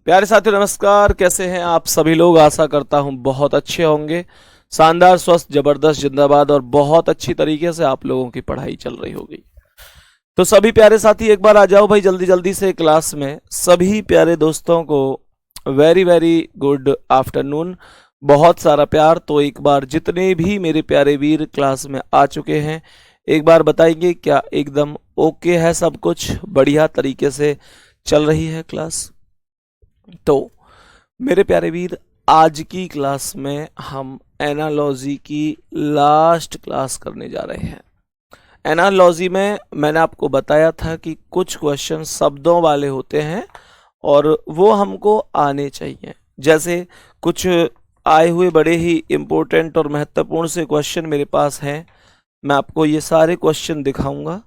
प्यारे साथियों नमस्कार। कैसे हैं आप सभी लोग? आशा करता हूं बहुत अच्छे होंगे। शानदार, स्वस्थ, जबरदस्त, जिंदाबाद और बहुत अच्छी तरीके से आप लोगों की पढ़ाई चल रही होगी। तो सभी प्यारे साथी एक बार आ जाओ भाई जल्दी जल्दी से क्लास में। सभी प्यारे दोस्तों को वेरी वेरी गुड आफ्टरनून, बहुत सारा प्यार। तो एक बार जितने भी मेरे प्यारे वीर क्लास में आ चुके हैं एक बार बताएंगे क्या एकदम ओके है, सब कुछ बढ़िया तरीके से चल रही है क्लास? तो मेरे प्यारे वीर, आज की क्लास में हम एनालॉजी की लास्ट क्लास करने जा रहे हैं। एनालॉजी में मैंने आपको बताया था कि कुछ क्वेश्चन शब्दों वाले होते हैं और वो हमको आने चाहिए। जैसे कुछ आए हुए बड़े ही इम्पोर्टेंट और महत्वपूर्ण से क्वेश्चन मेरे पास हैं। मैं आपको ये सारे क्वेश्चन दिखाऊंगा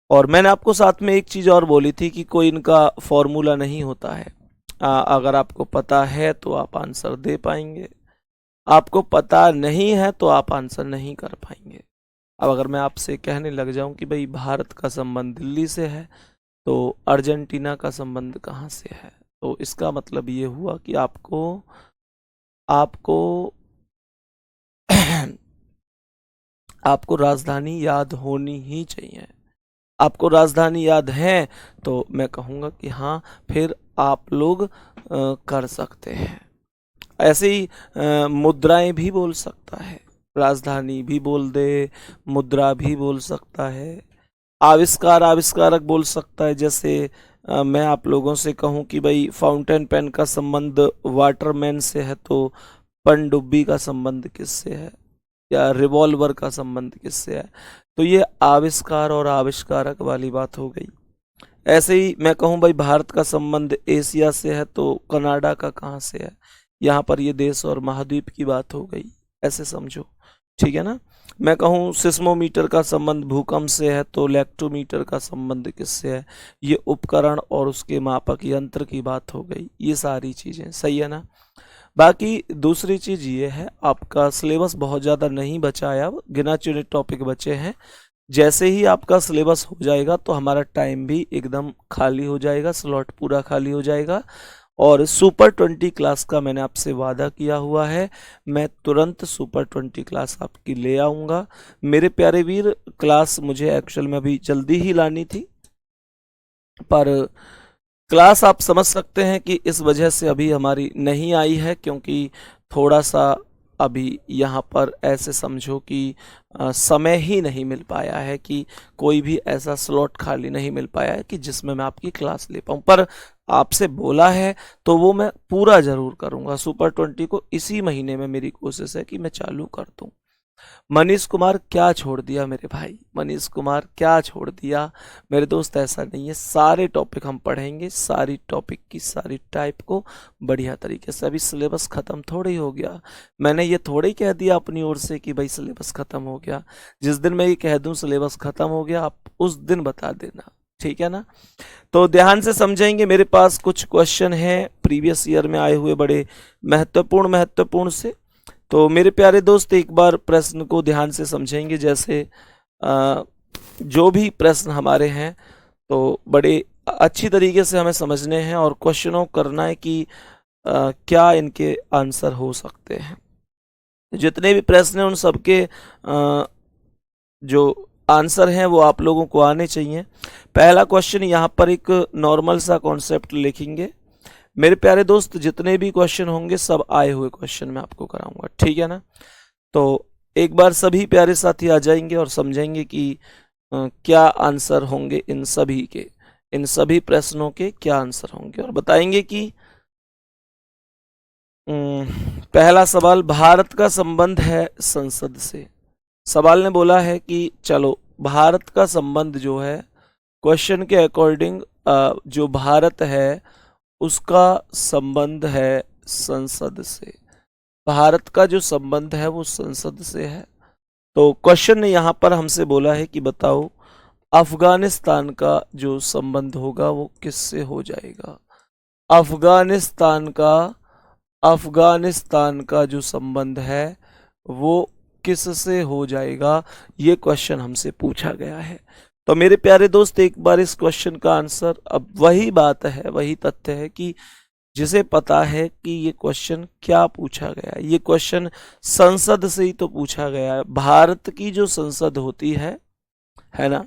और मैंने आपको साथ में एक चीज़ और बोली थी कि कोई इनका फॉर्मूला नहीं होता है। अगर आपको पता है तो आप आंसर दे पाएंगे, आपको पता नहीं है तो आप आंसर नहीं कर पाएंगे। अब अगर मैं आपसे कहने लग जाऊं कि भाई भारत का संबंध दिल्ली से है तो अर्जेंटीना का संबंध कहाँ से है, तो इसका मतलब ये हुआ कि आपको आपको राजधानी याद होनी ही चाहिए। आपको राजधानी याद है तो मैं कहूँगा कि हाँ, फिर आप लोग कर सकते हैं। ऐसे ही मुद्राएं भी बोल सकता है, राजधानी भी बोल दे, मुद्रा भी बोल सकता है, आविष्कारक बोल सकता है। जैसे मैं आप लोगों से कहूँ कि भाई फाउंटेन पेन का संबंध वाटरमैन से है तो पनडुब्बी का संबंध किससे है, या रिवॉल्वर का संबंध किससे है, तो ये आविष्कार और आविष्कारक वाली बात हो गई। ऐसे ही मैं कहूँ भाई भारत का संबंध एशिया से है तो कनाडा का कहाँ से है, यहाँ पर ये देश और महाद्वीप की बात हो गई, ऐसे समझो, ठीक है ना। मैं कहूँ सिस्मोमीटर का संबंध भूकंप से है तो लेक्टोमीटर का संबंध किससे है, ये उपकरण और उसके मापक यंत्र की बात हो गई। ये सारी चीज़ें सही है ना। बाकी दूसरी चीज़ ये है, आपका सिलेबस बहुत ज़्यादा नहीं बचा है, अब गिना चुने टॉपिक बचे हैं। जैसे ही आपका सिलेबस हो जाएगा तो हमारा टाइम भी एकदम खाली हो जाएगा, स्लॉट पूरा खाली हो जाएगा। और सुपर 20 क्लास का मैंने आपसे वादा किया हुआ है, मैं तुरंत सुपर 20 क्लास आपकी ले आऊँगा। मेरे प्यारे वीर, क्लास मुझे एक्चुअल में अभी जल्दी ही लानी थी, पर क्लास आप समझ सकते हैं कि इस वजह से अभी हमारी नहीं आई है क्योंकि थोड़ा सा अभी यहाँ पर ऐसे समझो कि समय ही नहीं मिल पाया है, कि कोई भी ऐसा स्लॉट खाली नहीं मिल पाया है कि जिसमें मैं आपकी क्लास ले पाऊँ। पर आपसे बोला है तो वो मैं पूरा ज़रूर करूँगा। सुपर 20 को इसी महीने में मेरी कोशिश है कि मैं चालू कर दूँ। मनीष कुमार क्या छोड़ दिया मेरे भाई, मनीष कुमार क्या छोड़ दिया मेरे दोस्त, ऐसा नहीं है। सारे टॉपिक हम पढ़ेंगे, सारी टॉपिक की सारी टाइप को बढ़िया तरीके से। अभी सिलेबस ख़त्म थोड़ी हो गया, मैंने ये थोड़ी कह दिया अपनी ओर से कि भाई सिलेबस ख़त्म हो गया। जिस दिन मैं ये कह दूँ सिलेबस ख़त्म हो गया, आप उस दिन बता देना, ठीक है ना। तो ध्यान से समझेंगे। मेरे पास कुछ क्वेश्चन हैं प्रीवियस ईयर में आए हुए, बड़े महत्वपूर्ण से। तो मेरे प्यारे दोस्त एक बार प्रश्न को ध्यान से समझेंगे। जैसे जो भी प्रश्न हमारे हैं तो बड़े अच्छी तरीके से हमें समझने हैं और क्वेश्चनों करना है कि क्या इनके आंसर हो सकते हैं। जितने भी प्रश्न हैं उन सबके जो आंसर हैं वो आप लोगों को आने चाहिए। पहला क्वेश्चन यहाँ पर एक नॉर्मल सा कॉन्सेप्ट लिखेंगे। मेरे प्यारे दोस्त जितने भी क्वेश्चन होंगे सब आए हुए क्वेश्चन मैं आपको कराऊंगा, ठीक है ना। तो एक बार सभी प्यारे साथी आ जाएंगे और समझेंगे कि क्या आंसर होंगे इन सभी के, इन सभी प्रश्नों के क्या आंसर होंगे, और बताएंगे कि पहला सवाल, भारत का संबंध है संसद से। सवाल ने बोला है कि चलो भारत का संबंध जो है क्वेश्चन के अकॉर्डिंग, जो भारत है उसका संबंध है संसद से। भारत का जो संबंध है वो संसद से है। तो क्वेश्चन ने यहाँ पर हमसे बोला है कि बताओ अफगानिस्तान का जो संबंध होगा वो किससे हो जाएगा। अफगानिस्तान का जो संबंध है वो किससे हो जाएगा, ये क्वेश्चन हमसे पूछा गया है। तो मेरे प्यारे दोस्त एक बार इस क्वेश्चन का आंसर, अब वही बात है, वही तथ्य है कि जिसे पता है कि ये क्वेश्चन क्या पूछा गया, ये क्वेश्चन संसद से ही तो पूछा गया है, भारत की जो संसद होती है ना।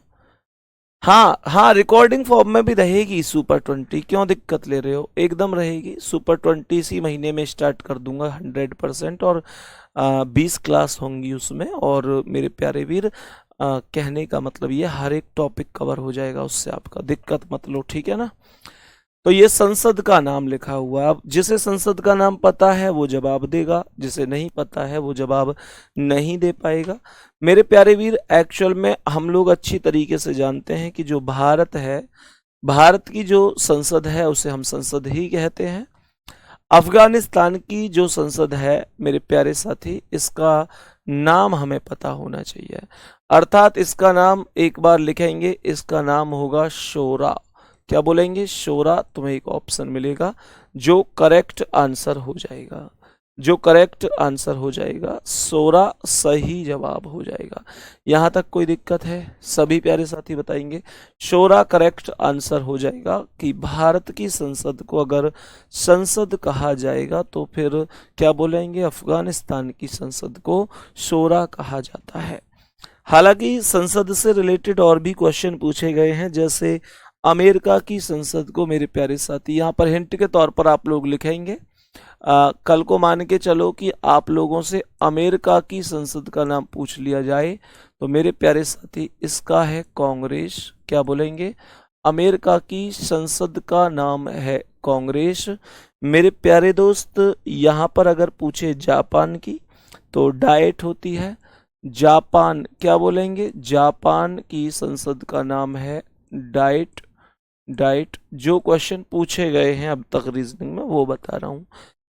हाँ हाँ, रिकॉर्डिंग फॉर्म में भी रहेगी सुपर 20, क्यों दिक्कत ले रहे हो, एकदम रहेगी। सुपर 20 इसी महीने में स्टार्ट कर दूंगा 100%, और 20 क्लास होंगी उसमें। और मेरे प्यारे वीर, कहने का मतलब ये हर एक टॉपिक कवर हो जाएगा उससे, आपका दिक्कत मत लो, ठीक है ना। तो ये संसद का नाम लिखा हुआ है। अब जिसे संसद का नाम पता है वो जवाब देगा, जिसे नहीं पता है वो जवाब नहीं दे पाएगा। मेरे प्यारे वीर, एक्चुअल में हम लोग अच्छी तरीके से जानते हैं कि जो भारत है, भारत की जो संसद है उसे हम संसद ही कहते हैं। अफगानिस्तान की जो संसद है मेरे प्यारे साथी, इसका नाम हमें पता होना चाहिए, अर्थात इसका नाम एक बार लिखेंगे, इसका नाम होगा शोरा। क्या बोलेंगे? शोरा। तुम्हें एक ऑप्शन मिलेगा जो करेक्ट आंसर हो जाएगा, जो करेक्ट आंसर हो जाएगा, शोरा सही जवाब हो जाएगा। यहां तक कोई दिक्कत है? सभी प्यारे साथी बताएंगे शोरा करेक्ट आंसर हो जाएगा कि भारत की संसद को अगर संसद कहा जाएगा तो फिर क्या बोलेंगे? अफगानिस्तान की संसद को शोरा कहा जाता है। हालांकि संसद से रिलेटेड और भी क्वेश्चन पूछे गए हैं, जैसे अमेरिका की संसद को मेरे प्यारे साथी, यहाँ पर हिंट के तौर पर आप लोग लिखेंगे, कल को मान के चलो कि आप लोगों से अमेरिका की संसद का नाम पूछ लिया जाए तो मेरे प्यारे साथी इसका है कांग्रेस। क्या बोलेंगे? अमेरिका की संसद का नाम है कांग्रेस। मेरे प्यारे दोस्त, यहाँ पर अगर पूछे जापान की तो डाइट होती है, जापान। क्या बोलेंगे? जापान की संसद का नाम है डाइट। डाइट जो क्वेश्चन पूछे गए हैं अब तक रीजनिंग में वो बता रहा हूं।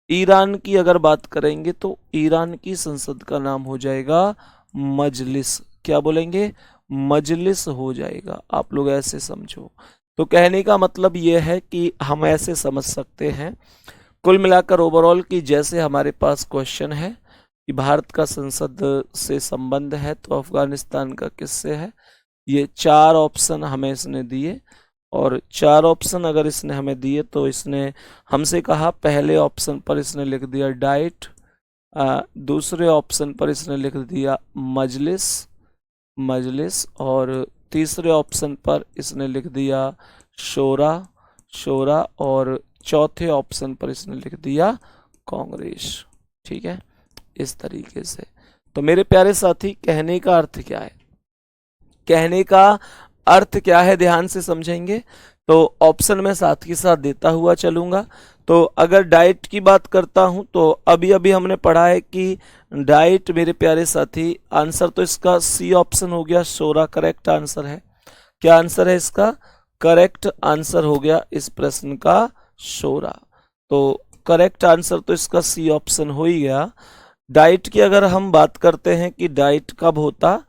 ईरान की अगर बात करेंगे तो ईरान की संसद का नाम हो जाएगा मजलिस। क्या बोलेंगे? मजलिस हो जाएगा। आप लोग ऐसे समझो। तो कहने का मतलब यह है कि हम ऐसे समझ सकते हैं कुल मिलाकर ओवरऑल कि जैसे हमारे पास क्वेश्चन है कि भारत का संसद से संबंध है तो अफगानिस्तान का किससे है, ये 4 ऑप्शन हमें इसने दिए, और 4 ऑप्शन अगर इसने हमें दिए तो इसने हमसे कहा पहले ऑप्शन पर इसने लिख दिया डाइट, दूसरे ऑप्शन पर इसने लिख दिया मजलिस, मजलिस, और तीसरे ऑप्शन पर इसने लिख दिया शोरा, शोरा, और चौथे ऑप्शन पर इसने लिख दिया कांग्रेस। ठीक है, इस तरीके से। तो मेरे प्यारे साथी, कहने का अर्थ क्या है? कहने का अर्थ क्या है ध्यान से समझेंगे तो ऑप्शन में साथ के साथ देता हुआ चलूंगा। तो अगर डाइट की बात करता हूं तो अभी अभी हमने पढ़ा है कि डाइट मेरे प्यारे साथी, आंसर तो इसका सी ऑप्शन हो गया, शोरा करेक्ट आंसर है। क्या आंसर है इसका? करेक्ट आंसर हो गया इस प्रश्न का शोरा। तो करेक्ट आंसर तो इसका सी ऑप्शन हो ही गया। डाइट की अगर हम बात करते हैं कि डाइट कब होता,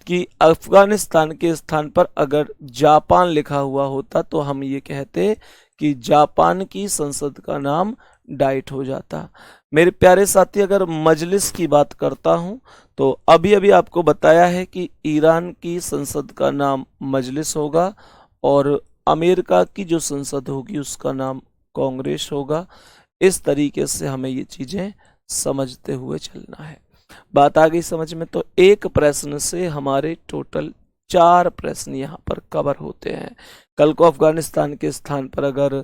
कि अफगानिस्तान के स्थान पर अगर जापान लिखा हुआ होता तो हम ये कहते कि जापान की संसद का नाम डाइट हो जाता। मेरे प्यारे साथी, अगर मजलिस की बात करता हूं तो अभी अभी आपको बताया है कि ईरान की संसद का नाम मजलिस होगा और अमेरिका की जो संसद होगी उसका नाम कांग्रेस होगा। इस तरीके से हमें ये चीजें समझते हुए चलना है। बात आ गई समझ में? तो एक प्रश्न से हमारे टोटल 4 प्रश्न यहाँ पर कवर होते हैं। कल को अफगानिस्तान के स्थान पर अगर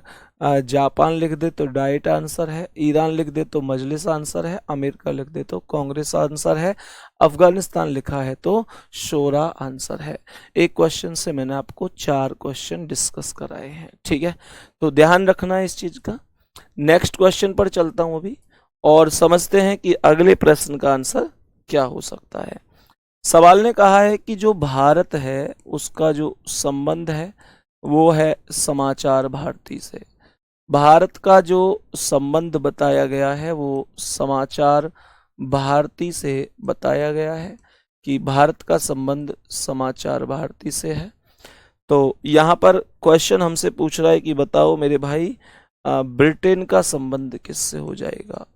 जापान लिख दे तो डाइट आंसर है, ईरान लिख दे तो मजलिस आंसर है, अमेरिका लिख दे तो कांग्रेस आंसर है, अफगानिस्तान लिखा है तो शोरा आंसर है। एक क्वेश्चन से मैंने आपको 4 क्वेश्चन डिस्कस कराए हैं। ठीक है, तो ध्यान रखना है इस चीज का। नेक्स्ट क्वेश्चन पर चलता हूं अभी और समझते हैं कि अगले प्रश्न का आंसर क्या हो सकता है। सवाल ने कहा है कि जो भारत है उसका जो संबंध है वो है समाचार भारती से। भारत का जो संबंध बताया गया है वो समाचार भारती से बताया गया है कि भारत का संबंध समाचार भारती से है। तो यहाँ पर क्वेश्चन हमसे पूछ रहा है कि बताओ मेरे भाई, ब्रिटेन का संबंध किससे हो जाएगा?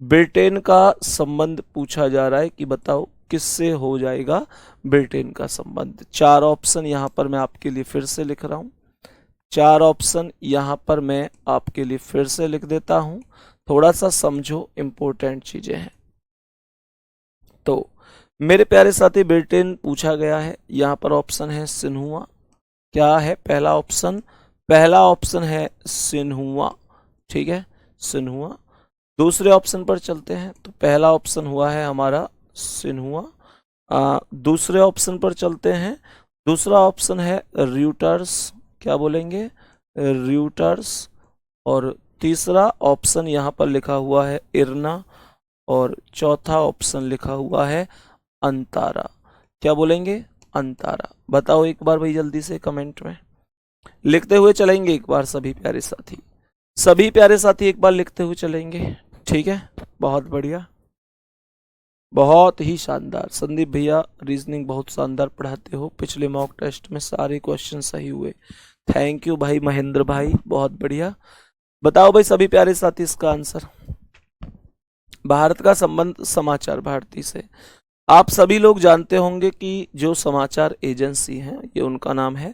ब्रिटेन का संबंध पूछा जा रहा है कि बताओ किससे हो जाएगा ब्रिटेन का संबंध। 4 ऑप्शन यहाँ पर मैं आपके लिए फिर से लिख रहा हूँ। 4 ऑप्शन यहाँ पर मैं आपके लिए फिर से लिख देता हूं, थोड़ा सा समझो, इंपॉर्टेंट चीजें हैं। तो मेरे प्यारे साथी, ब्रिटेन पूछा गया है, यहाँ पर ऑप्शन है सिन्हुआ। क्या है पहला ऑप्शन? पहला ऑप्शन है सिन्हुआ, ठीक है, सिन्हुआ। दूसरे ऑप्शन पर चलते हैं, तो पहला ऑप्शन हुआ है हमारा सिन्हुआ। दूसरे ऑप्शन पर चलते हैं, दूसरा ऑप्शन है र्यूटर्स। क्या बोलेंगे? र्यूटर्स। और तीसरा ऑप्शन यहाँ पर लिखा हुआ है इरना, और चौथा ऑप्शन लिखा हुआ है अंतारा। क्या बोलेंगे? अंतारा। बताओ एक बार भाई जल्दी से कमेंट में, लिखते हुए चलेंगे एक बार सभी प्यारे साथी, सभी प्यारे साथी एक बार लिखते हुए चलेंगे, ठीक है। बहुत बढ़िया, बहुत ही शानदार। संदीप भैया रीजनिंग बहुत शानदार पढ़ाते हो, पिछले मॉक टेस्ट में सारे क्वेश्चन सही हुए। थैंक यू भाई महेंद्र भाई, बहुत बढ़िया। बताओ भाई सभी प्यारे साथी इसका आंसर। भारत का संबंध समाचार भारती से, आप सभी लोग जानते होंगे कि जो समाचार एजेंसी है ये उनका नाम है,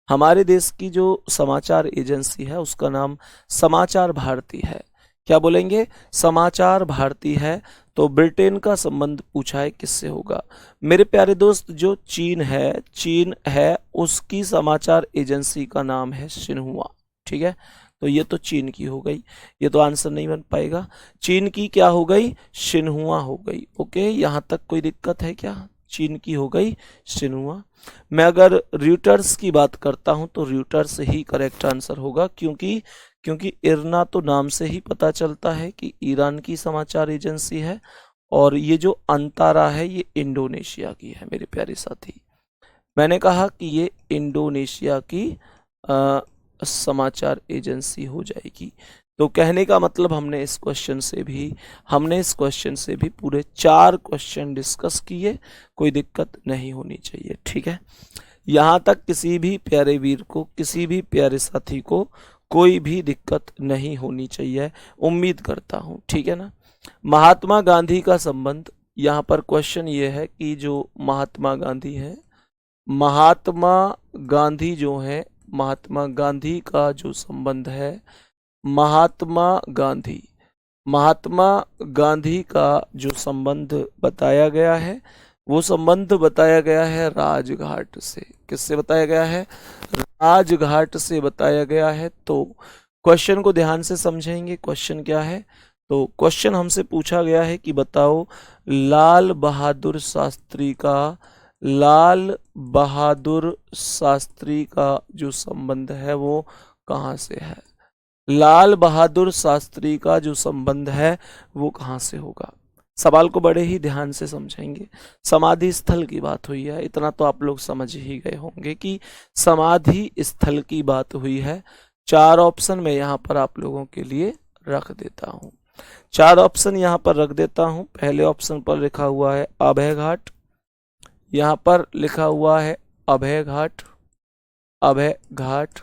हमारे देश की जो समाचार एजेंसी है उसका नाम समाचार भारती है। क्या बोलेंगे? समाचार भारती है। तो ब्रिटेन का संबंध पूछा है किससे होगा? मेरे प्यारे दोस्त, जो चीन है उसकी समाचार एजेंसी का नाम है सिन्हुआ, ठीक है। तो ये तो चीन की हो गई, ये तो आंसर नहीं बन पाएगा। चीन की क्या हो गई? सिन्हुआ हो गई। ओके, यहाँ तक कोई दिक्कत है क्या? चीन की हो गई सिन्हुआ। मैं अगर र्यूटर्स की बात करता हूं तो र्यूटर्स ही करेक्ट आंसर होगा, क्योंकि इरना तो नाम से ही पता चलता है कि ईरान की समाचार एजेंसी है, और ये जो अंतारा है ये इंडोनेशिया की है मेरे प्यारे साथी। मैंने कहा कि ये इंडोनेशिया की समाचार एजेंसी हो जाएगी। तो कहने का मतलब हमने इस क्वेश्चन से भी पूरे 4 क्वेश्चन डिस्कस किए, कोई दिक्कत नहीं होनी चाहिए, ठीक है। यहाँ तक किसी भी प्यारे वीर को, किसी भी प्यारे साथी को कोई भी दिक्कत नहीं होनी चाहिए, उम्मीद करता हूँ, ठीक है ना। महात्मा गांधी का संबंध, यहाँ पर क्वेश्चन ये है कि जो महात्मा गांधी है, महात्मा गांधी जो है, महात्मा गांधी का जो संबंध है, महात्मा गांधी का जो संबंध बताया गया है, वो संबंध बताया गया है राजघाट से। किससे बताया गया है? राजघाट से बताया गया है। तो क्वेश्चन को ध्यान से समझेंगे, क्वेश्चन क्या है? तो क्वेश्चन हमसे पूछा गया है कि बताओ लाल बहादुर शास्त्री का जो संबंध है वो कहाँ से है? लाल बहादुर शास्त्री का जो संबंध है वो कहाँ से होगा? सवाल को बड़े ही ध्यान से समझेंगे। समाधि स्थल की बात हुई है, इतना तो आप लोग समझ ही गए होंगे कि समाधि स्थल की बात हुई है। 4 ऑप्शन मैं यहाँ पर आप लोगों के लिए रख देता हूँ, 4 ऑप्शन यहाँ पर रख देता हूँ। पहले ऑप्शन पर लिखा हुआ है अभय घाट, यहाँ पर लिखा हुआ है अभय घाट।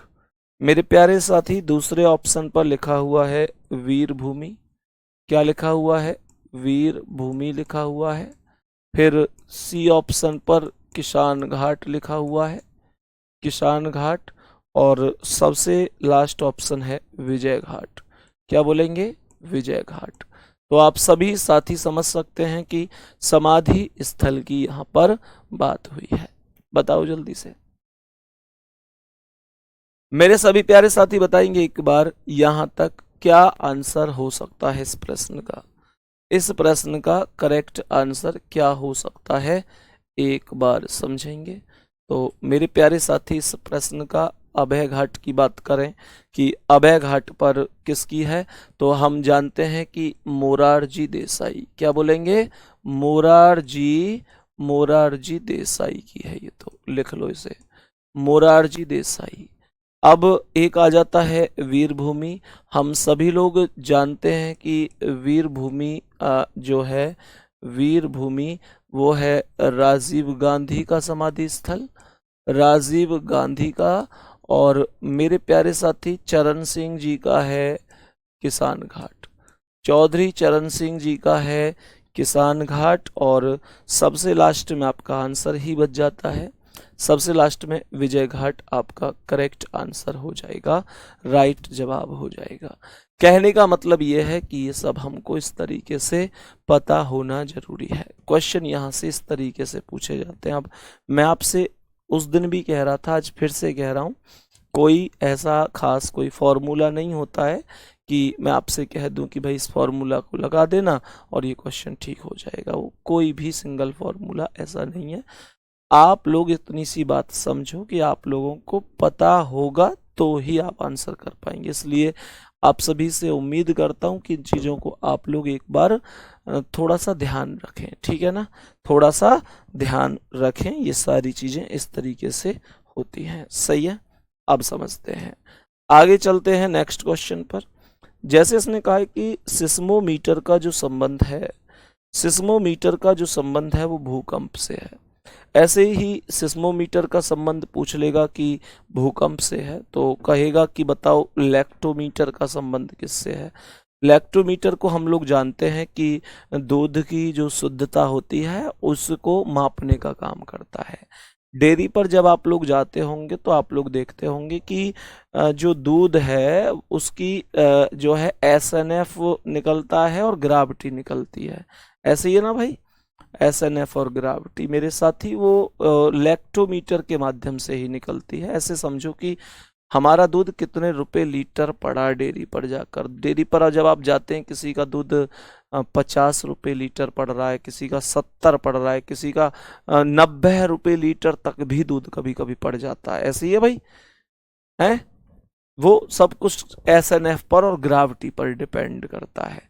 मेरे प्यारे साथी, दूसरे ऑप्शन पर लिखा हुआ है वीर भूमि। क्या लिखा हुआ है? वीर भूमि लिखा हुआ है। फिर सी ऑप्शन पर किसान घाट लिखा हुआ है, किसान घाट। और सबसे लास्ट ऑप्शन है विजय घाट। क्या बोलेंगे? विजय घाट। तो आप सभी साथी समझ सकते हैं कि समाधि स्थल की यहाँ पर बात हुई है। बताओ जल्दी से मेरे सभी प्यारे साथी, बताएंगे एक बार यहाँ तक क्या आंसर हो सकता है इस प्रश्न का? इस प्रश्न का करेक्ट आंसर क्या हो सकता है, एक बार समझेंगे। तो मेरे प्यारे साथी, इस प्रश्न का अभय घाट की बात करें कि अभय घाट पर किसकी है, तो हम जानते हैं कि मोरारजी देसाई। क्या बोलेंगे? मोरारजी देसाई की है। ये तो लिख लो इसे, मोरारजी देसाई। अब एक आ जाता है वीरभूमि। हम सभी लोग जानते हैं कि वीरभूमि जो है, वीरभूमि वो है राजीव गांधी का समाधि स्थल, राजीव गांधी का। और मेरे प्यारे साथी चरण सिंह जी का है किसान घाट, चौधरी चरण सिंह जी का है किसान घाट। और सबसे लास्ट में आपका आंसर ही बच जाता है सबसे लास्ट में विजय घाट आपका करेक्ट आंसर हो जाएगा, राइट जवाब हो जाएगा। कहने का मतलब ये है कि ये सब हमको इस तरीके से पता होना जरूरी है। क्वेश्चन यहाँ से इस तरीके से पूछे जाते हैं। अब मैं आपसे उस दिन भी कह रहा था, आज फिर से कह रहा हूँ, कोई ऐसा खास कोई फॉर्मूला नहीं होता है कि मैं आपसे कह दूं कि भाई इस फॉर्मूला को लगा देना और ये क्वेश्चन ठीक हो जाएगा। वो कोई भी सिंगल फॉर्मूला ऐसा नहीं है। आप लोग इतनी सी बात समझो कि आप लोगों को पता होगा तो ही आप आंसर कर पाएंगे। इसलिए आप सभी से उम्मीद करता हूं कि इन चीज़ों को आप लोग एक बार थोड़ा सा ध्यान रखें, ठीक है ना, थोड़ा सा ध्यान रखें। ये सारी चीज़ें इस तरीके से होती हैं, सही है। अब समझते हैं, आगे चलते हैं नेक्स्ट क्वेश्चन पर। जैसे इसने कहा है कि सिस्मोमीटर का जो संबंध है, सिस्मोमीटर का जो संबंध है वो भूकंप से है। ऐसे ही सिस्मोमीटर का संबंध पूछ लेगा कि भूकंप से है, तो कहेगा कि बताओ लैक्टोमीटर का संबंध किससे है। लैक्टोमीटर को हम लोग जानते हैं कि दूध की जो शुद्धता होती है उसको मापने का काम करता है। डेयरी पर जब आप लोग जाते होंगे तो आप लोग देखते होंगे कि जो दूध है उसकी जो है SNF निकलता है और ग्राविटी निकलती है। ऐसे ही है ना भाई, SNF और ग्राविटी मेरे साथी वो लैक्टोमीटर के माध्यम से ही निकलती है। ऐसे समझो कि हमारा दूध कितने रुपए लीटर पड़ा डेयरी पर जाकर। डेयरी पर जब आप जाते हैं, किसी का दूध 50 रुपये लीटर पड़ रहा है, किसी का 70 पड़ रहा है, किसी का 90 रुपये लीटर तक भी दूध कभी कभी पड़ जाता है। ऐसे ही है भाई, है वो सब कुछ SNF पर और ग्राविटी पर डिपेंड करता है।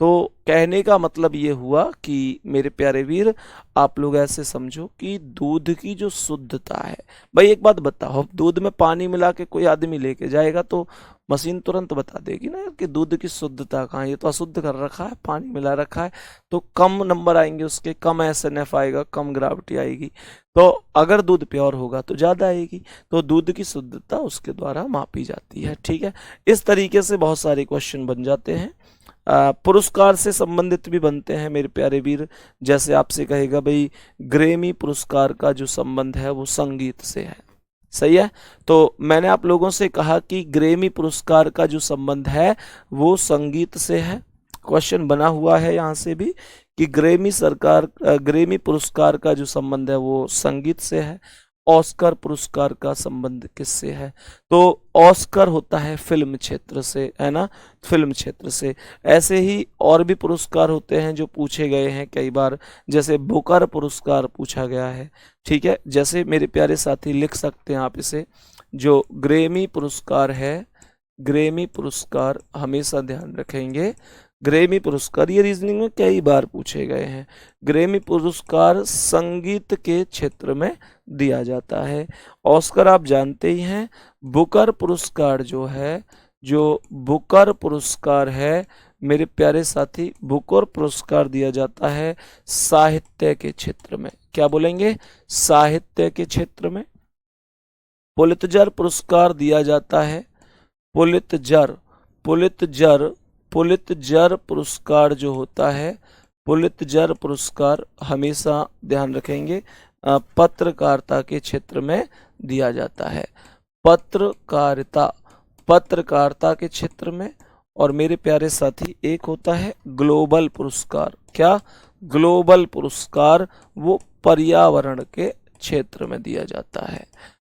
तो कहने का मतलब ये हुआ कि मेरे प्यारे वीर, आप लोग ऐसे समझो कि दूध की जो शुद्धता है, भाई एक बात बताओ, दूध में पानी मिला के कोई आदमी लेके जाएगा तो मशीन तुरंत बता देगी ना कि दूध की शुद्धता कहाँ है, ये तो अशुद्ध कर रखा है, पानी मिला रखा है, तो कम नंबर आएंगे उसके, कम SNF आएगा, कम ग्राविटी आएगी। तो अगर दूध प्योर होगा तो ज़्यादा आएगी। तो दूध की शुद्धता उसके द्वारा मापी जाती है, ठीक है। इस तरीके से बहुत सारे क्वेश्चन बन जाते हैं। पुरस्कार से संबंधित भी बनते हैं मेरे प्यारे वीर। जैसे आपसे कहेगा भाई ग्रेमी पुरस्कार का जो संबंध है वो संगीत से है, सही है। तो मैंने आप लोगों से कहा कि ग्रेमी पुरस्कार का जो संबंध है वो संगीत से है। क्वेश्चन बना हुआ है यहाँ से भी कि ग्रेमी पुरस्कार का जो संबंध है वो संगीत से है। ऑस्कर पुरस्कार का संबंध किससे है, तो ऑस्कर होता है फिल्म क्षेत्र से, है ना, फिल्म क्षेत्र से। ऐसे ही और भी पुरस्कार होते हैं जो पूछे गए हैं कई बार, जैसे बुकर पुरस्कार पूछा गया है, ठीक है। जैसे मेरे प्यारे साथी लिख सकते हैं आप इसे, जो ग्रेमी पुरस्कार है, ग्रेमी पुरस्कार हमेशा ध्यान रखेंगे, ग्रेमी पुरस्कार ये रीजनिंग में कई बार पूछे गए हैं। ग्रेमी पुरस्कार संगीत के क्षेत्र में दिया जाता है। ऑस्कर आप जानते ही हैं। बुकर पुरस्कार जो है, जो बुकर पुरस्कार है मेरे प्यारे साथी, बुकर पुरस्कार दिया जाता है साहित्य के क्षेत्र में। क्या बोलेंगे, साहित्य के क्षेत्र में। पुलित्जर पुरस्कार दिया जाता है, पुलित्जर पुलित्जर पुलित्जर पुरस्कार जो होता है, पुलित्जर पुरस्कार हमेशा ध्यान रखेंगे पत्रकारिता के क्षेत्र में दिया जाता है, पत्रकारिता के क्षेत्र में। और मेरे प्यारे साथी एक होता है ग्लोबल पुरस्कार। क्या, ग्लोबल पुरस्कार वो पर्यावरण के क्षेत्र में दिया जाता है,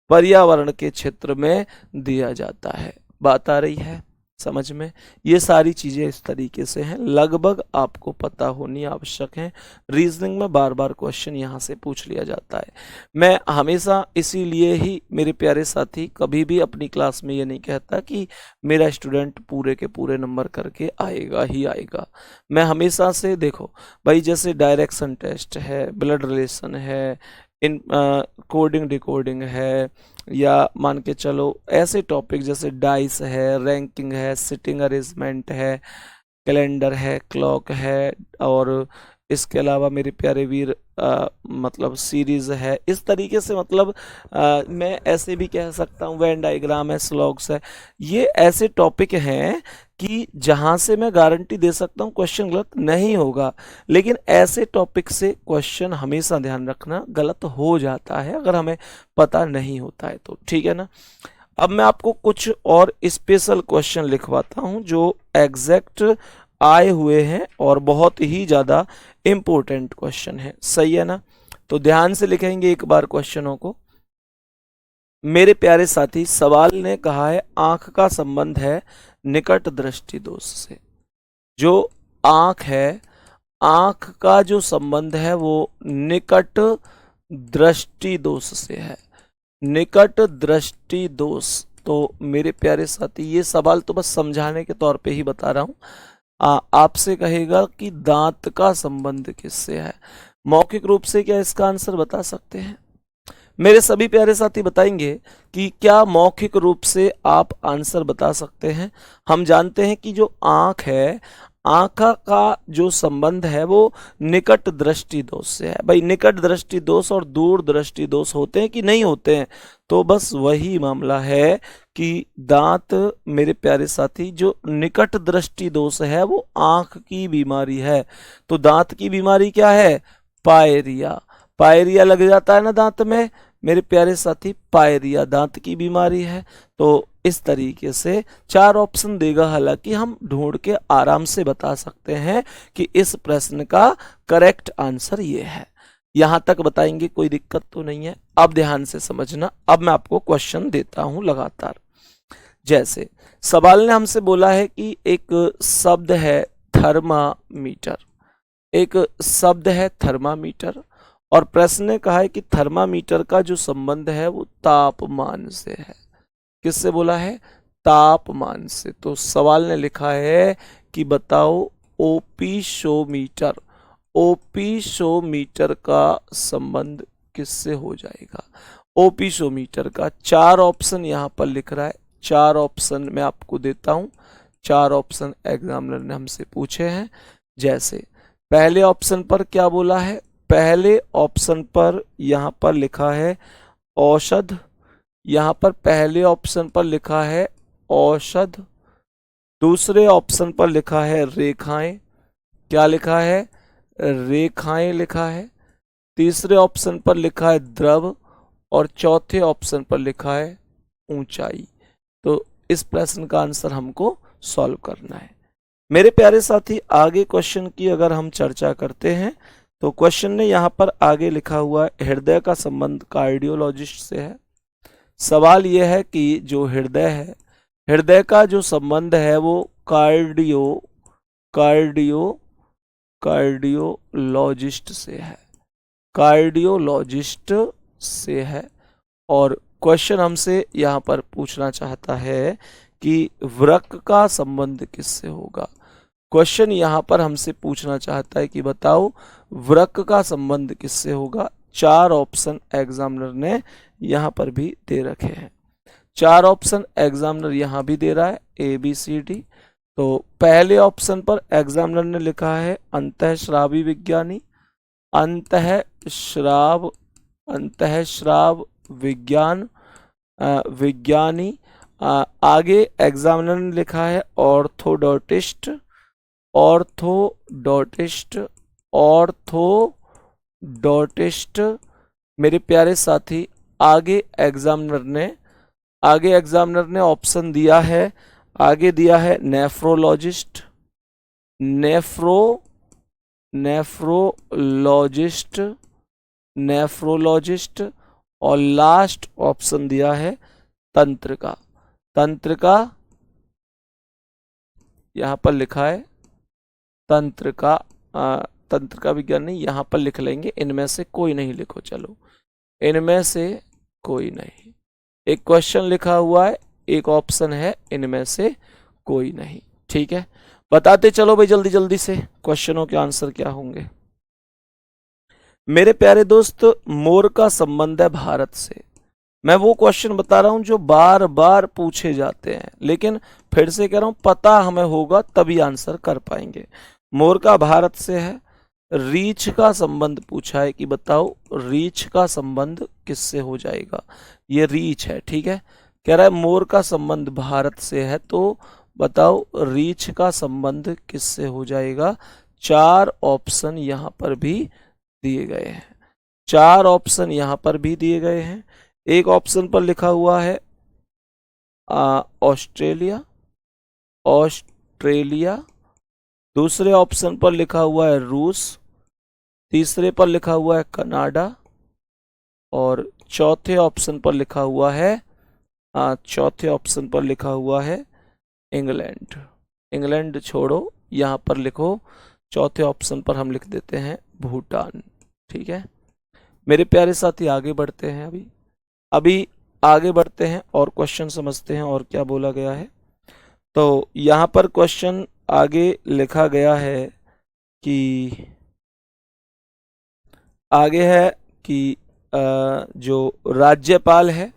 पर्यावरण के क्षेत्र में दिया जाता है। बात आ रही है समझ में। ये सारी चीजें इस तरीके से हैं, लगभग आपको पता होनी आवश्यक है। रीजनिंग में बार बार क्वेश्चन यहाँ से पूछ लिया जाता है। मैं हमेशा इसीलिए ही मेरे प्यारे साथी कभी भी अपनी क्लास में ये नहीं कहता कि मेरा स्टूडेंट पूरे के पूरे नंबर करके आएगा ही आएगा। मैं हमेशा से देखो भाई, जैसे डायरेक्शन टेस्ट है, ब्लड रिलेशन है, इन कोडिंग डिकोडिंग है, या मान के चलो ऐसे टॉपिक जैसे डाइस है, रैंकिंग है, सिटिंग अरेंजमेंट है, कैलेंडर है, क्लॉक है, और इसके अलावा मेरे प्यारे वीर मतलब सीरीज है। इस तरीके से मतलब मैं ऐसे भी कह सकता हूँ वेन डायग्राम है, स्लॉग्स है। ये ऐसे टॉपिक हैं कि जहां से मैं गारंटी दे सकता हूं क्वेश्चन गलत नहीं होगा, लेकिन ऐसे टॉपिक से क्वेश्चन हमेशा ध्यान रखना गलत हो जाता है अगर हमें पता नहीं होता है तो, ठीक है ना। अब मैं आपको कुछ और स्पेशल क्वेश्चन लिखवाता हूं जो एग्जैक्ट आए हुए हैं और बहुत ही ज़्यादा इम्पोर्टेंट क्वेश्चन है, सही है ना। तो ध्यान से लिखेंगे एक बार क्वेश्चनों को। मेरे प्यारे साथी, सवाल ने कहा है आंख का संबंध है निकट दृष्टि दोष से। जो आंख है, आंख का जो संबंध है वो निकट दृष्टि दोष से है, निकट दृष्टि दोष। तो मेरे प्यारे साथी, ये सवाल तो बस समझाने के तौर पे ही बता रहा हूं। आपसे कहेगा कि दांत का संबंध किससे है, मौखिक रूप से क्या इसका आंसर बता सकते हैं? मेरे सभी प्यारे साथी बताएंगे कि क्या मौखिक रूप से आप आंसर बता सकते हैं। हम जानते हैं कि जो आंख है, आंख का जो संबंध है वो निकट दृष्टि दोष से है। भाई निकट दृष्टि दोष और दूर दृष्टि दोष होते हैं कि नहीं होते हैं? तो बस वही मामला है कि दांत, मेरे प्यारे साथी, जो निकट दृष्टि दोष है वो आंख की बीमारी है। तो दांत की बीमारी क्या है? पायरिया। पायरिया लग जाता है ना दांत में, मेरे प्यारे साथी, पायरिया दांत की बीमारी है। तो इस तरीके से 4 ऑप्शन देगा, हालांकि हम ढूंढ के आराम से बता सकते हैं कि इस प्रश्न का करेक्ट आंसर ये है। यहां तक बताएंगे, कोई दिक्कत तो नहीं है। अब ध्यान से समझना, अब मैं आपको क्वेश्चन देता हूं लगातार। जैसे सवाल ने हमसे बोला है कि एक शब्द है थर्मामीटर, एक शब्द है थर्मामीटर, और प्रश्न ने कहा है कि थर्मामीटर का जो संबंध है वो तापमान से है। किससे बोला है? तापमान से। तो सवाल ने लिखा है कि बताओ ओपिसोमीटर, ओपिसोमीटर का संबंध किससे हो जाएगा? ओपिसोमीटर का 4 ऑप्शन यहां पर लिख रहा है, 4 ऑप्शन मैं आपको देता हूं। 4 ऑप्शन एग्जामिनर ने हमसे पूछे हैं। जैसे पहले ऑप्शन पर क्या बोला है? पहले ऑप्शन पर यहां पर लिखा है औषध, यहां पर पहले ऑप्शन पर लिखा है औषध। दूसरे ऑप्शन पर लिखा है रेखाएं, क्या लिखा है? रेखाएं लिखा है। तीसरे ऑप्शन पर लिखा है द्रव, और चौथे ऑप्शन पर लिखा है ऊंचाई। तो इस प्रश्न का आंसर हमको सॉल्व करना है। मेरे प्यारे साथी, आगे क्वेश्चन की अगर हम चर्चा करते हैं तो क्वेश्चन ने यहाँ पर आगे लिखा हुआ है हृदय का संबंध कार्डियोलॉजिस्ट से है। सवाल यह है कि जो हृदय है, हृदय का जो संबंध है वो कार्डियोलॉजिस्ट से है, कार्डियोलॉजिस्ट से है। और क्वेश्चन हमसे यहाँ पर पूछना चाहता है कि वृक्क का संबंध किससे होगा। क्वेश्चन यहाँ पर हमसे पूछना चाहता है कि बताओ वृक्क का संबंध किससे होगा। 4 ऑप्शन एग्जामिनर ने यहाँ पर भी दे रखे हैं, 4 ऑप्शन एग्जामिनर यहाँ भी दे रहा है, ABCD। तो पहले ऑप्शन पर एग्जामिनर ने लिखा है अंतःस्रावी विज्ञानी, अंतःस्राव विज्ञान विज्ञानी। आगे एग्जामिनर ने लिखा है ऑर्थोडोंटिस्ट, ऑर्थोडोंटिस्ट। मेरे प्यारे साथी, आगे एग्जामिनर ने ऑप्शन दिया है, आगे दिया है नेफ्रोलॉजिस्ट, नेफ्रोलॉजिस्ट, और लास्ट ऑप्शन दिया है तंत्रिका। तंत्रिका यहां पर लिखा है तंत्रिका, तंत्रिका विज्ञान नहीं, यहां पर लिख लेंगे इनमें से कोई नहीं लिखो, चलो इनमें से कोई नहीं। एक क्वेश्चन लिखा हुआ है, एक ऑप्शन है इनमें से कोई नहीं, ठीक है। बताते चलो भाई जल्दी जल्दी से क्वेश्चनों के आंसर क्या होंगे। मेरे प्यारे दोस्त, मोर का संबंध है भारत से। मैं वो क्वेश्चन बता रहा हूं जो बार बार पूछे जाते हैं, लेकिन फिर से कह रहा हूं पता हमें होगा तभी आंसर कर पाएंगे। मोर का भारत से है। रीछ का संबंध पूछा है कि बताओ रीछ का संबंध किससे हो जाएगा। ये रीछ है, ठीक है। कह रहा है मोर का संबंध भारत से है, तो बताओ रीछ का संबंध किससे हो जाएगा? 4 ऑप्शन यहां पर भी दिए गए हैं, 4 ऑप्शन यहां पर भी दिए गए हैं। एक ऑप्शन पर लिखा हुआ है ऑस्ट्रेलिया, ऑस्ट्रेलिया। दूसरे ऑप्शन पर लिखा हुआ है रूस। तीसरे पर लिखा हुआ है कनाडा। और चौथे ऑप्शन पर लिखा हुआ है इंग्लैंड। इंग्लैंड छोड़ो, यहाँ पर लिखो, चौथे ऑप्शन पर हम लिख देते हैं भूटान। ठीक है मेरे प्यारे साथी, आगे बढ़ते हैं। अभी आगे बढ़ते हैं और क्वेश्चन समझते हैं और क्या बोला गया है। तो यहाँ पर क्वेश्चन आगे लिखा गया है कि आगे है कि जो राज्यपाल है,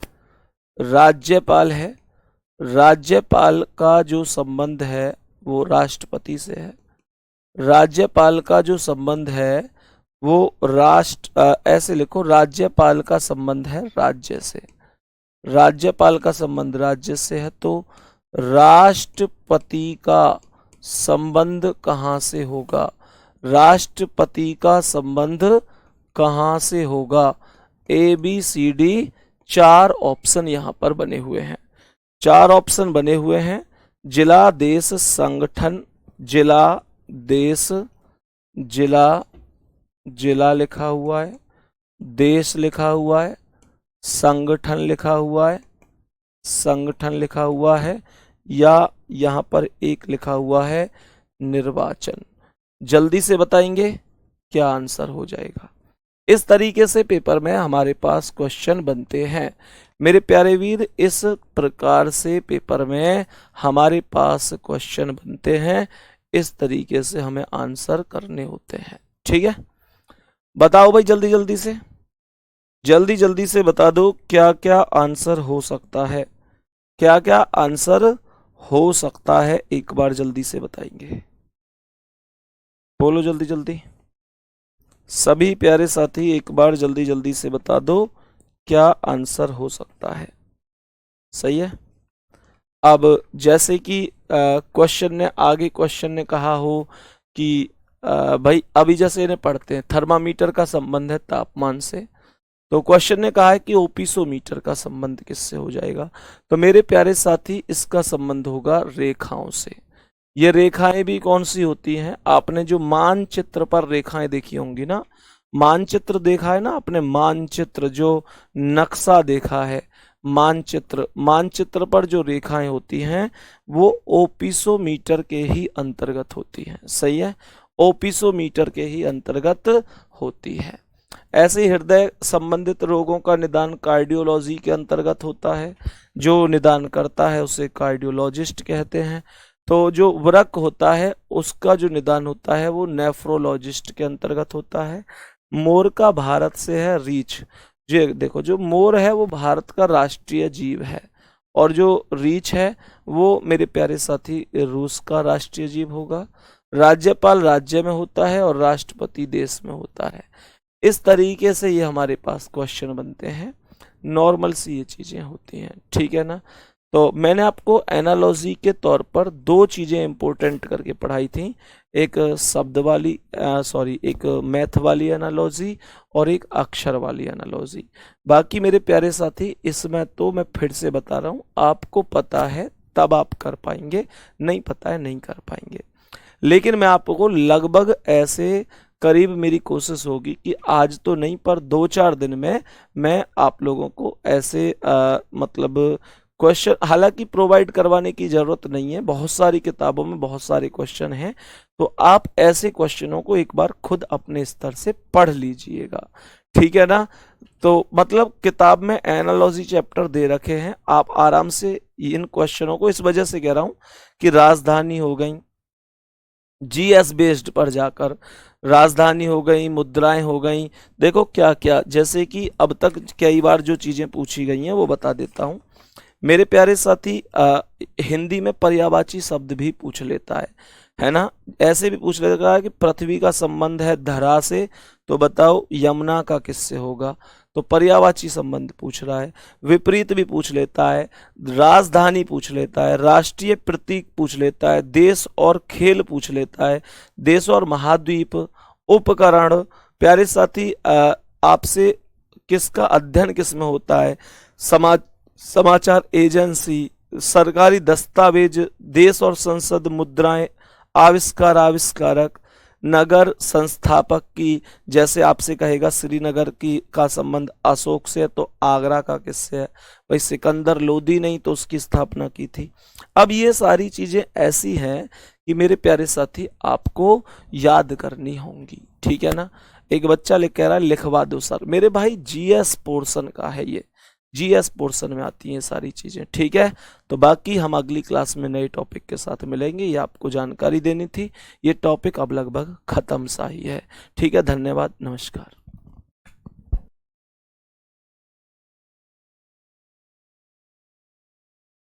राज्यपाल का जो संबंध है वो राष्ट्रपति से है। राज्यपाल का जो संबंध है वो ऐसे लिखो, राज्यपाल का संबंध है राज्य से। राज्यपाल का संबंध राज्य से है, तो राष्ट्रपति का संबंध कहाँ से होगा? राष्ट्रपति का संबंध कहाँ से होगा? ABCD 4 ऑप्शन यहां पर बने हुए हैं, 4 ऑप्शन बने हुए हैं। जिला, देश, संगठन, जिला, देश, जिला लिखा हुआ है, देश लिखा हुआ है, संगठन लिखा हुआ है, या यहां पर एक लिखा हुआ है निर्वाचन। जल्दी से बताएंगे क्या आंसर हो जाएगा। इस तरीके से पेपर में हमारे पास क्वेश्चन बनते हैं मेरे प्यारे वीर। इस प्रकार से पेपर में हमारे पास क्वेश्चन बनते हैं, इस तरीके से हमें आंसर करने होते हैं। ठीक है, बताओ भाई जल्दी जल्दी से बता दो क्या क्या आंसर हो सकता है, क्या क्या आंसर हो सकता है, एक बार जल्दी से बताएंगे। बोलो जल्दी जल्दी, सभी प्यारे साथी एक बार जल्दी जल्दी से बता दो क्या आंसर हो सकता है। सही है। अब जैसे कि क्वेश्चन ने कहा हो कि भाई अभी जैसे इन्हें पढ़ते हैं, थर्मामीटर का संबंध है तापमान से, तो क्वेश्चन ने कहा है कि ओपिसोमीटर का संबंध किससे हो जाएगा? तो मेरे प्यारे साथी इसका संबंध होगा रेखाओं से। ये रेखाएं भी कौन सी होती हैं? आपने जो मानचित्र पर रेखाएं देखी होंगी ना, मानचित्र देखा है ना आपने, मानचित्र जो नक्शा देखा है, मानचित्र पर जो रेखाएं होती हैं वो ओपिसोमीटर के ही अंतर्गत होती हैं। सही है, ओपिसोमीटर के ही अंतर्गत होती है। ऐसे हृदय संबंधित रोगों का निदान कार्डियोलॉजी के अंतर्गत होता है, जो निदान करता है उसे कार्डियोलॉजिस्ट कहते हैं। तो जो वृक्क होता है उसका जो निदान होता है वो नेफ्रोलॉजिस्ट के अंतर्गत होता है। मोर का भारत से है रीछ। जो देखो, जो मोर है वो भारत का राष्ट्रीय जीव है, और जो रीछ है वो मेरे प्यारे साथी रूस का राष्ट्रीय जीव होगा। राज्यपाल राज्य में होता है और राष्ट्रपति देश में होता है। इस तरीके से ये हमारे पास क्वेश्चन बनते हैं, नॉर्मल सी ये चीजें होती हैं। ठीक है ना। तो मैंने आपको एनालॉजी के तौर पर 2 चीजें इंपॉर्टेंट करके पढ़ाई थी, एक शब्द वाली एक मैथ वाली एनालॉजी और एक अक्षर वाली एनालॉजी। बाकी मेरे प्यारे साथी इसमें तो मैं फिर से बता रहा हूँ, आपको पता है तब आप कर पाएंगे, नहीं पता है नहीं कर पाएंगे। लेकिन मैं आपको लगभग ऐसे करीब मेरी कोशिश होगी कि आज तो नहीं पर 2-4 दिन में मैं आप लोगों को ऐसे मतलब क्वेश्चन, हालांकि प्रोवाइड करवाने की जरूरत नहीं है, बहुत सारी किताबों में बहुत सारे क्वेश्चन हैं, तो आप ऐसे क्वेश्चनों को एक बार खुद अपने स्तर से पढ़ लीजिएगा। ठीक है ना। तो मतलब किताब में एनालॉजी चैप्टर दे रखे हैं, आप आराम से इन क्वेश्चनों को, इस वजह से कह रहा हूं कि राजधानी हो गई, जीएस बेस्ड पर जाकर राजधानी हो गई, मुद्राएं हो गई, देखो क्या क्या, जैसे कि अब तक कई बार जो चीजें पूछी गई हैं वो बता देता हूं मेरे प्यारे साथी। हिंदी में पर्यायवाची शब्द भी पूछ लेता है ना। ऐसे भी पूछ लेता है कि पृथ्वी का संबंध है धरा से, तो बताओ यमुना का किससे होगा? तो पर्यायवाची संबंध पूछ रहा है, विपरीत भी पूछ लेता है, राजधानी पूछ लेता है, राष्ट्रीय प्रतीक पूछ लेता है, देश और खेल पूछ लेता है, देश और महाद्वीप, उपकरण, प्यारे साथी आपसे किसका अध्ययन किस में होता है, समाचार एजेंसी, सरकारी दस्तावेज, देश और संसद, मुद्राएं, आविष्कार, आविष्कारक, नगर, संस्थापक की, जैसे आपसे कहेगा श्रीनगर की का संबंध अशोक से है तो आगरा का किससे है, भाई सिकंदर लोदी नहीं तो उसकी स्थापना की थी। अब ये सारी चीजें ऐसी हैं कि मेरे प्यारे साथी आपको याद करनी होंगी, ठीक है ना। एक बच्चा कह रहा है लिखवा दो सर, मेरे भाई जीएस पोर्शन का है ये, जीएस पोर्शन में आती हैं सारी चीजें, ठीक है। तो बाकी हम अगली क्लास में नए टॉपिक के साथ मिलेंगे, ये आपको जानकारी देनी थी, ये टॉपिक अब लगभग खत्म सा ही है, ठीक है। धन्यवाद, नमस्कार।